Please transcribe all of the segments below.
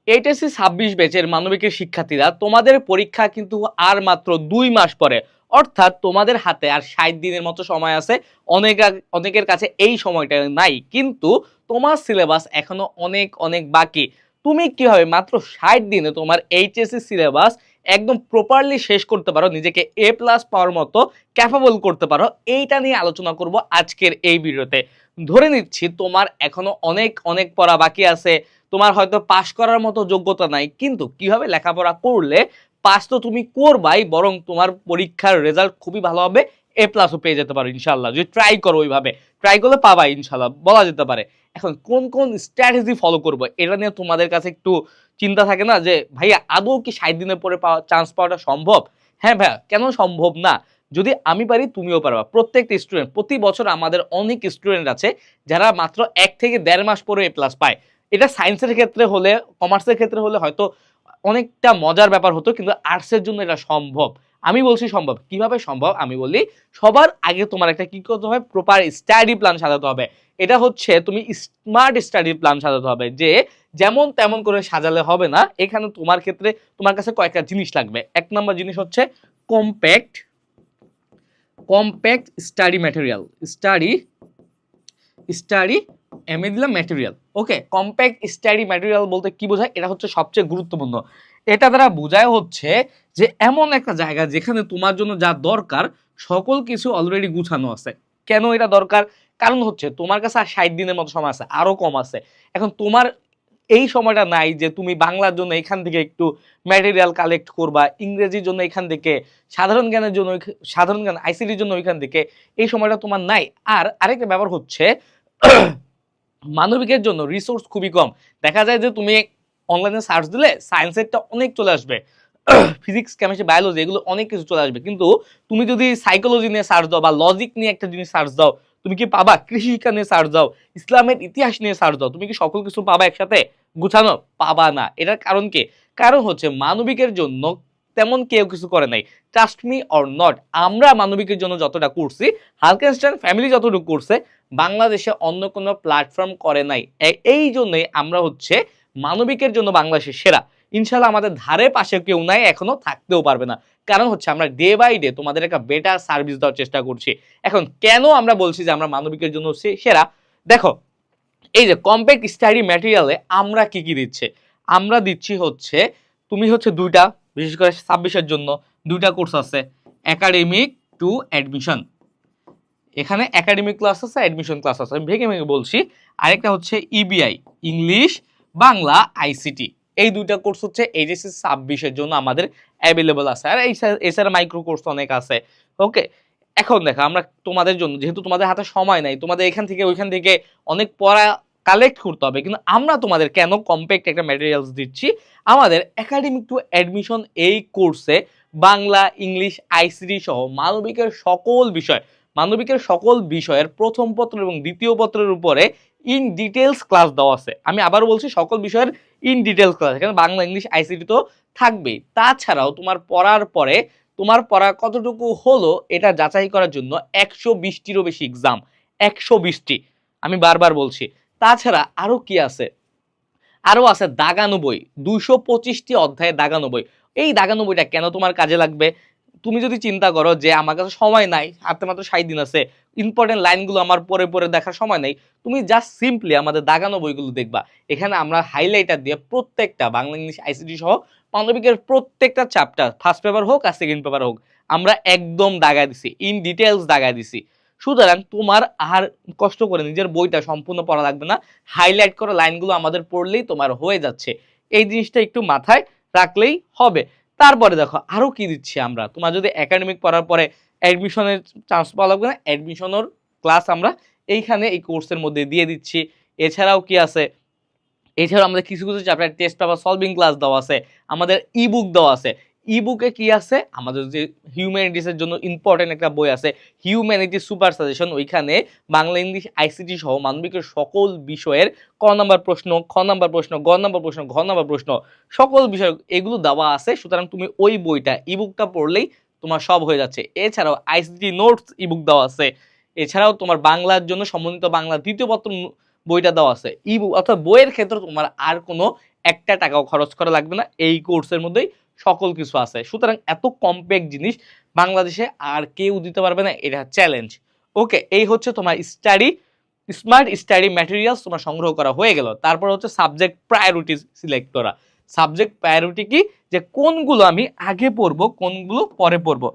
HSC ২৬ ব্যাচের মানবিকের শিক্ষার্থীরা, তোমাদের পরীক্ষা কিন্তু আর মাত্র ২ মাস পরে, অর্থাৎ তোমাদের হাতে আর ৬০ দিনের মতো সময় আছে। অনেকের কাছে এই সময়টা নাই, কিন্তু তোমার সিলেবাস এখনো অনেক অনেক বাকি। তুমি কিভাবে মাত্র ৬০ দিনে তোমার এইচএসসি সিলেবাস একদম প্রপারলি শেষ করতে পারো, নিজেকে এ প্লাস পাওয়ার মতো ক্যাপাবল করতে পারো, এইটা নিয়ে আলোচনা করব আজকের এই ভিডিওতে। ধরে নিচ্ছি তোমার এখনো অনেক অনেক পড়া বাকি আছে, তোমার হয়তো পাস করার মতো যোগ্যতা নাই, কিন্তু কিভাবে লেখাপড়া করলে পাস তো তুমি করবাই, বরং তোমার পরীক্ষার রেজাল্ট খুবই ভালো হবে, এ প্লাসও পেয়ে যেতে পারো ইনশাল্লাহ, যদি ট্রাই করো। ওইভাবে ট্রাই করলে পাবা ইনশাল্লাহ, বলা যেতে পারে। এখন কোন কোন স্ট্র্যাটেজি ফলো করবো, এটা নিয়ে তোমাদের কাছে একটু চিন্তা থাকে না, যে ভাইয়া আদৌ কি ৬০ দিনের পরে চান্স পাওয়াটা সম্ভব? হ্যাঁ ভাইয়া, কেন সম্ভব না? যদি আমি পারি তুমিও পারবা। প্রত্যেকটা স্টুডেন্ট, প্রতি বছর আমাদের অনেক স্টুডেন্ট আছে যারা মাত্র ১ থেকে ১.৫ মাস পরে এ প্লাস পায়। এটা সায়েন্সের ক্ষেত্রে হলে, কমার্সের ক্ষেত্রে হলে হয়তো অনেকটা মজার ব্যাপার হতো, কিন্তু আর্টসের জন্য এটা সম্ভব। আমি বলছি সম্ভব। কিভাবে সম্ভব আমি বলি। সবার আগে তোমার একটা কি করতে হবে, প্রপার স্টাডি প্ল্যান সাজাতে হবে। এটা হচ্ছে তুমি স্মার্ট স্টাডি প্ল্যান সাজাতে হবে, যে যেমন তেমন করে সাজালে হবে না। এখানে তোমার ক্ষেত্রে তোমার কাছে কয়েকটা জিনিস লাগবে। ১ নম্বর জিনিস হচ্ছে compact compact study material. Study এমএ দিলাম material. Okay, compact study material বলতে কি বোঝায়? এটা হচ্ছে সবচেয়ে গুরুত্বপূর্ণ। এটা দ্বারা বোঝায় হচ্ছে যে এমন একটা জায়গা যেখানে তোমার জন্য যা দরকার সকল কিছু অলরেডি গুছানো আছে। কেন এটা দরকার? কারণ হচ্ছে তোমার কাছে আর ৬০ দিনের মতো সময় আছে, আরো কম আছে। এখন তোমার এই সময়টা নাই যে তুমি বাংলার জন্য এখান থেকে একটু ম্যাটেরিয়াল কালেক্ট করবা, ইংরেজির জন্য এখান থেকে, সাধারণ জ্ঞানের জন্য, সাধারণ জ্ঞান আইসিটির জন্য ওইখান থেকে। এই সময়টা তোমার নাই। আর আরেকটা ব্যাপার হচ্ছে মানবিকের জন্য রিসোর্স খুবই কম। দেখা যায় যে তুমি অনলাইনে সার্চ দিলে সায়েন্সেরটা অনেক চলে আসবে, ফিজিক্স কেমিস্ট্রি বায়োলজি এগুলো অনেক কিছু চলে আসবে, কিন্তু তুমি যদি সাইকোলজি নিয়ে সার্চ দাও বা লজিক নিয়ে একটা জিনিস সার্চ দাও, তুমি কি পাবা? কৃষি শিক্ষা নিয়ে সার্চ দাও, ইসলামের ইতিহাস নিয়ে সার্চ দাও, তুমি কি সকল কিছু পাবা একসাথে গুছানো? পাবা না। এটার কারণ কি? কারণ হচ্ছে মানবিকের জন্য তেমন কেউ কিছু করে নাই। ট্রাস্ট মি অর নট, আমরা মানবিকের জন্য যতটা করছি, হালকেনস্টাইন ফ্যামিলি যতটুকু করছে, বাংলাদেশে অন্য কোনো প্ল্যাটফর্ম করে নাই। এই জন্যই আমরা হচ্ছে মানবিকের জন্য বাংলাদেশের সেরা। ইনশাল্লাহ আমাদের ধারে পাশে কেউ নাই, এখনো থাকতেও পারবে না। কারণ হচ্ছে আমরা ডে বাই ডে তোমাদের একটা বেটার সার্ভিস দেওয়ার চেষ্টা করছি। এখন কেন আমরা বলছি যে আমরা মানবিকের জন্য সেরা? দেখো, এই যে কম্প্যাক্ট স্টাডি ম্যাটেরিয়ালে আমরা কি কি দিচ্ছি? আমরা দিচ্ছি হচ্ছে, তুমি হচ্ছে দুইটা, বিশেষ করে ২৬-এর জন্য দুইটা কোর্স আছে, একাডেমিক টু অ্যাডমিশন। এখানে একাডেমিক ক্লাস আছে, অ্যাডমিশন ক্লাস আছে, আমি ভেঙে ভেঙে বলছি। আরেকটা হচ্ছে ইবিআই, ইংলিশ বাংলা আইসিটি। এই দুইটা কোর্স হচ্ছে এইচএসসি ২৬-এর জন্য আমাদের অ্যাভেলেবল আছে। আর এছাড়া মাইক্রো কোর্স অনেক আছে। ওকে, এখন দেখো, আমরা তোমাদের জন্য, যেহেতু তোমাদের হাতে সময় নাই, তোমাদের এখান থেকে ওইখান থেকে অনেক পড়া কালেক্ট করতে হবে, কিন্তু আমরা তোমাদের কেন কম্প্যাক্ট একটা ম্যাটেরিয়ালস দিচ্ছি? আমাদের একাডেমিক টু অ্যাডমিশন এই কোর্সে বাংলা, ইংলিশ, আইসিটি সহ মানবিকের সকল বিষয়ের প্রথম পত্র এবং দ্বিতীয় পত্রের উপরে ইন ডিটেলস ক্লাস দেওয়া আছে। আমি আবারও বলছি, সকল বিষয়ের ইন ডিটেলস ক্লাস, এখানে বাংলা, ইংলিশ, আইসিটি তো থাকবেই। তাছাড়াও তোমার পড়ার পরে তোমার পড়া কতটুকু হলো এটা যাচাই করার জন্য ১২০টিরও বেশি এক্সাম, ১২০টি, আমি বারবার বলছি। তাছাড়া আরো কি আছে? আরো আছে দাগানো বই, ২২৫টি অধ্যায়ে দাগানো বই। এই দাগানো বইটা কেন তোমার কাজে লাগবে? তুমি যদি চিন্তা করো যে আমার কাছে সময় নাই, হাতে মাত্র ৬০ দিন আছে, ইম্পর্টেন্ট লাইনগুলো আমার পরে পরে দেখার সময় নাই, তুমি জাস্ট সিম্পলি আমাদের দাগানো বইগুলো দেখবা। এখানে আমরা হাইলাইটার দিয়ে প্রত্যেকটা বাংলা, ইংলিশ, আইসিটি সহ মানবিকের প্রত্যেকটা চ্যাপ্টার, ফার্স্ট পেপার হোক আর সেকেন্ড পেপার হোক, আমরা একদম দাগায় দিছি, ইন ডিটেলস দাগায় দিছি। সুতরাং তোমার আর কষ্ট করে নিজের বইটা সম্পূর্ণ পড়া লাগবে না, হাইলাইট করা লাইনগুলো আমাদের পড়লেই তোমার হয়ে যাচ্ছে। এই জিনিসটা একটু মাথায় রাখলেই হবে। তারপরে দেখো আরো কি দিচ্ছি আমরা। তোমার যদি একাডেমিক পড়ার পরে অ্যাডমিশনের চান্স পাওয়া লাগবে না, অ্যাডমিশনের ক্লাস আমরা এইখানে এই কোর্সের মধ্যে দিয়ে দিচ্ছি। এছাড়াও কি আছে? এছাড়াও আমাদের কিছু কিছু chapter test paper solving class দেওয়া আছে, আমাদের ইবুক দেওয়া আছে। ইবুকে কি আছে? আমাদের যে হিউম্যানিটিসের জন্য ইম্পর্টেন্ট একটা বই আছে, হিউম্যানিটি সুপার সাজেশন। ওইখানে বাংলা, ইংলিশ, আইসিটি সহ মানবিকের সকল বিষয়ের ক নাম্বার প্রশ্ন, খ নাম্বার প্রশ্ন, গ নাম্বার প্রশ্ন, ঘ নাম্বার প্রশ্ন, সকল বিষয় এগুলো দেওয়া আছে। সুতরাং তুমি ওই বইটা, ইবুকটা পড়লেই তোমার সব হয়ে যাচ্ছে। এছাড়াও আইসিটি নোটস ইবুক দেওয়া আছে। এছাড়াও তোমার বাংলার জন্য সমন্বিত বাংলা দ্বিতীয় পত্র বইটা দেওয়া আছে। ই বুক অর্থাৎ বইয়ের ক্ষেত্রে তোমার আর কোনো একটা টাকাও খরচ করা লাগবে না, এই কোর্সের মধ্যেই সকল কিছু আছে। সুতরাং এত কমপ্যাক্ট জিনিস বাংলাদেশে আর কেউ দিতে পারবে না, এটা চ্যালেঞ্জ। ওকে, এই হচ্ছে তোমার স্মার্ট স্টাডি ম্যাটেরিয়ালস তোমার সংগ্রহ করা হয়ে গেল। তারপর হচ্ছে সাবজেক্ট প্রায়োরিটি সিলেক্ট করা। সাবজেক্ট প্রায়োরিটি কি, যে কোনগুলো আমি আগে পড়বো কোনগুলো পরে পড়বো।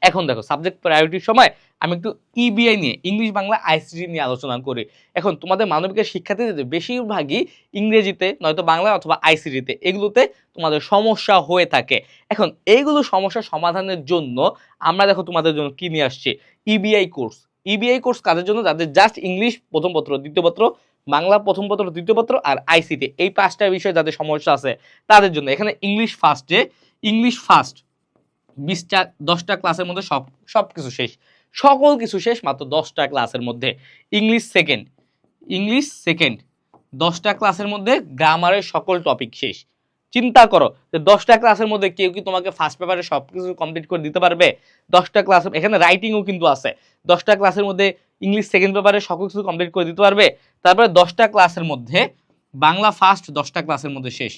এখন দেখো সাবজেক্ট প্রায়োরিটির সময় আমি একটু ইবিআই নিয়ে, ইংলিশ বাংলা আইসিটি নিয়ে আলোচনা করি। এখন তোমাদের মানবিকের শিক্ষার্থীদের বেশিরভাগই ইংরেজিতে নয়তো বাংলা অথবা আইসিটিতে, এগুলোতে তোমাদের সমস্যা হয়ে থাকে। এখন এইগুলো সমস্যা সমাধানের জন্য আমরা দেখো তোমাদের জন্য কি নিয়ে আসছি, ইবিআই কোর্স। ইবিআই কোর্স কাদের জন্য, যাদের জাস্ট ইংলিশ প্রথম পত্র দ্বিতীয় পত্র, বাংলা প্রথম পত্র দ্বিতীয় পত্র আর আইসিটি, এই 5টা বিষয়ে যাদের সমস্যা আছে তাদের জন্য। এখানে ইংলিশ ফার্স্ট 20টা 10টা ক্লাসের মধ্যে সবকিছু শেষ, সকল কিছু শেষ মাত্র 10টা ক্লাসের মধ্যে। ইংলিশ সেকেন্ড 10টা ক্লাসের মধ্যে গ্রামারের সকল টপিক শেষ। চিন্তা করো যে 10টা ক্লাসের মধ্যে কেউ কি তোমাকে ফার্স্ট পেপারে সবকিছু কমপ্লিট করে দিতে পারবে? 10টা ক্লাস, এখানে রাইটিংও কিন্তু আছে। 10টা ক্লাসের মধ্যে ইংলিশ সেকেন্ড পেপারে সকল কিছু কমপ্লিট করে দিতে পারবে? তারপরে 10টা ক্লাসের মধ্যে বাংলা ফার্স্ট 10টা ক্লাসের মধ্যে শেষ।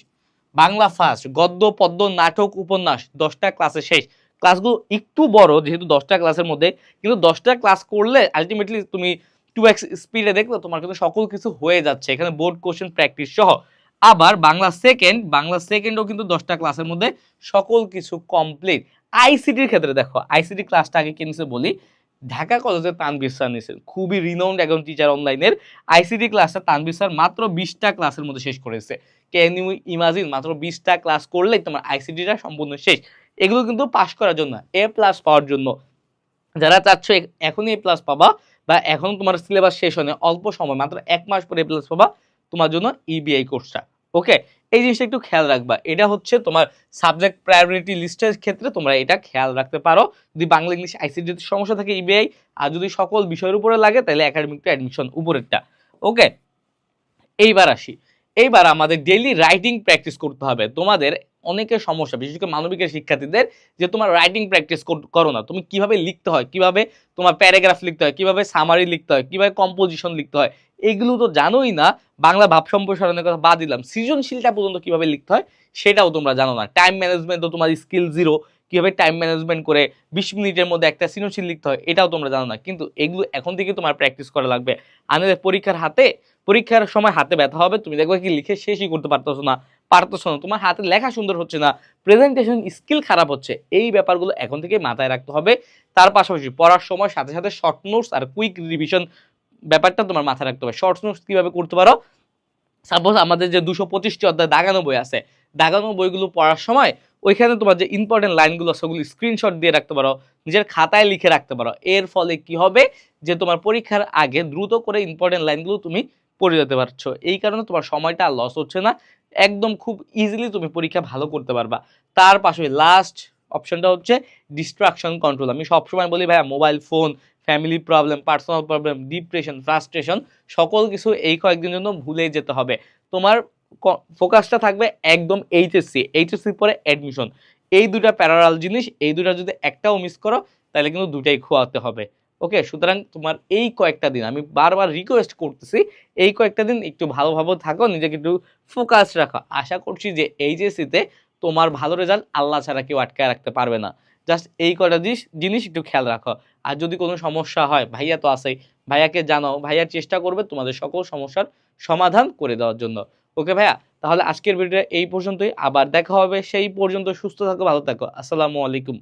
বাংলা ফার্স্ট গদ্য পদ্য নাটক উপন্যাস 10টা ক্লাসে শেষ। ক্লাসগুলো একটু বড় যেহেতু 10টা ক্লাসের মধ্যে, কিন্তু 10টা ক্লাস করলে আলটিমেটলি তুমি 2x স্পিডে দেখলে তোমার কিন্তু সকল কিছু হয়ে যাচ্ছে, এখানে বোর্ড কোশ্চেন প্র্যাকটিস সহ। আবার বাংলা সেকেন্ডও কিন্তু 10টা ক্লাসের মধ্যে সকল কিছু কমপ্লিট। আইসিটির ক্ষেত্রে দেখো, আইসিটি ক্লাসটা আগে কে নিছে বলি, ঢাকা কলেজের তানভীর স্যার নিছেন, খুবই রিনাউন্ড একজন টিচার অনলাইনের। আইসিটি ক্লাসটা তানভীর স্যার মাত্র 20টা ক্লাসের মধ্যে শেষ করেছে। ক্যান ইউ ইমাজিন, মাত্র 20টা ক্লাস করলেই তোমার আইসিটিটা সম্পূর্ণ শেষ। এগুলো কিন্তু পাস করার জন্য, এ প্লাস পাওয়ার জন্য। যারা চাচ্ছ এখনই এ প্লাস পাবা বা এখন তোমার সিলেবাস শেষ হয়নি, অল্প সময় মাত্র 1 মাস পরে এ প্লাস পাবা, তোমার জন্য ইবিআই কোর্সটা। ওকে, এই জিনিসটা একটু খেয়াল রাখবা। এটা হচ্ছে তোমার সাবজেক্ট প্রায়োরিটি লিস্টের ক্ষেত্রে তোমরা এটা খেয়াল রাখতে পারো। যদি বাংলা ইংলিশ আইসিটিতে সমস্যা থাকে ইবিআই, আর যদি সকল বিষয়ের উপরে লাগে তাহলে একাডেমিক অ্যাডমিশন উপরেরটা। ওকে, এইবার আমাদের ডেইলি রাইটিং প্র্যাকটিস করতে হবে। তোমাদের অনেকের সমস্যা, বিশেষ করে মানবিকের শিক্ষার্থীদের, যে তোমার রাইটিং প্র্যাকটিস করো না। তুমি কিভাবে লিখতে হয়, কিভাবে তোমার প্যারাগ্রাফ লিখতে হয়, কিভাবে সামারি লিখতে হয়, কিভাবে কম্পোজিশন লিখতে হয়, এগুলো তো জানোই না। বাংলা ভাব সম্প্রসারণের কথা বাদ দিলাম, সৃজনশীলটা পর্যন্ত কিভাবে লিখতে হয় সেটাও তোমরা জানো না। টাইম ম্যানেজমেন্ট তো তোমার স্কিল জিরো, কিভাবে টাইম ম্যানেজমেন্ট করে 20 মিনিটের মধ্যে একটা সৃজনশীল লিখতে হয় এটাও তোমরা জানো না। কিন্তু এগুলো এখন থেকে তোমার প্র্যাকটিস করা লাগবে। আমাদের পরীক্ষার সময় হাতে ব্যথা হবে, তুমি দেখবে কি লিখে শেষই করতে পারতেছো না, তোমার হাতে লেখা সুন্দর হচ্ছে না, প্রেজেন্টেশন স্কিল খারাপ হচ্ছে। এই ব্যাপারগুলো এখন থেকে মাথায় রাখতে হবে। তার পাশাপাশি পড়ার সময় সাথে সাথে শর্ট নোটস আর কুইক রিভিশন ব্যাপারটা তোমার মাথায় রাখতে হবে। শর্ট নোটস কিভাবে করতে পারো, সাপোজ আমাদের যে 225টি অধ্যায় দাগানো বই আছে, দাগানো বইগুলো পড়ার সময় ওইখানে তোমার যে ইম্পর্টেন্ট লাইনগুলো আছে ওগুলো স্ক্রিনশট দিয়ে রাখতে পারো, নিজের খাতায় লিখে রাখতে পারো। এর ফলে কি হবে, যে তোমার পরীক্ষার আগে দ্রুত করে ইম্পর্টেন্ট লাইনগুলো তুমি পড়ে যেতে পারছো। এই কারণে তোমার সময়টা আর লস হচ্ছে না, একদম খুব ইজিলি তুমি পরীক্ষা ভালো করতে পারবা। তার পাশে লাস্ট অপশনটা হচ্ছে ডিস্ট্রাকশন কন্ট্রোল। আমি সবসময় বলি ভাইয়া, mobile phone, family problem, personal problem, depression, frustration, সকল কিছু এই কয়েকদিনের জন্য ভুলে যেতে হবে। তোমার ফোকাসটা থাকবে একদম এইচএসসি পরে অ্যাডমিশন। এই দুটা প্যারালাল জিনিস, এই দুটা যদি একটাও মিস করো তাহলে কিন্তু দুটাই খোয়াতে হবে। ওকে, সুতরাং তোমার এই কয়েকটা দিন আমি বারবার রিকোয়েস্ট করতেছি, এই কয়েকটা দিন একটু ভালোভাবে থাকো, নিজেকে একটু ফোকাস রাখো। আশা করছি যে এইচএসসিতে তোমার ভালো রেজাল্ট আল্লাহ ছাড়া কেউ আটকায় রাখতে পারবে না। জাস্ট এই কয়টা জিনিস একটু খেয়াল রাখো। আর যদি কোনো সমস্যা হয়, ভাইয়া তো আছেই, ভাইয়াকে জানাও, ভাইয়ার চেষ্টা করবে তোমাদের সকল সমস্যার সমাধান করে দেওয়ার জন্য। ওকে ভাইয়া, তাহলে আজকের ভিডিওটা এই পর্যন্তই, আবার দেখা হবে। সেই পর্যন্ত সুস্থ থাকো, ভালো থাকো। আসসালামু আলাইকুম।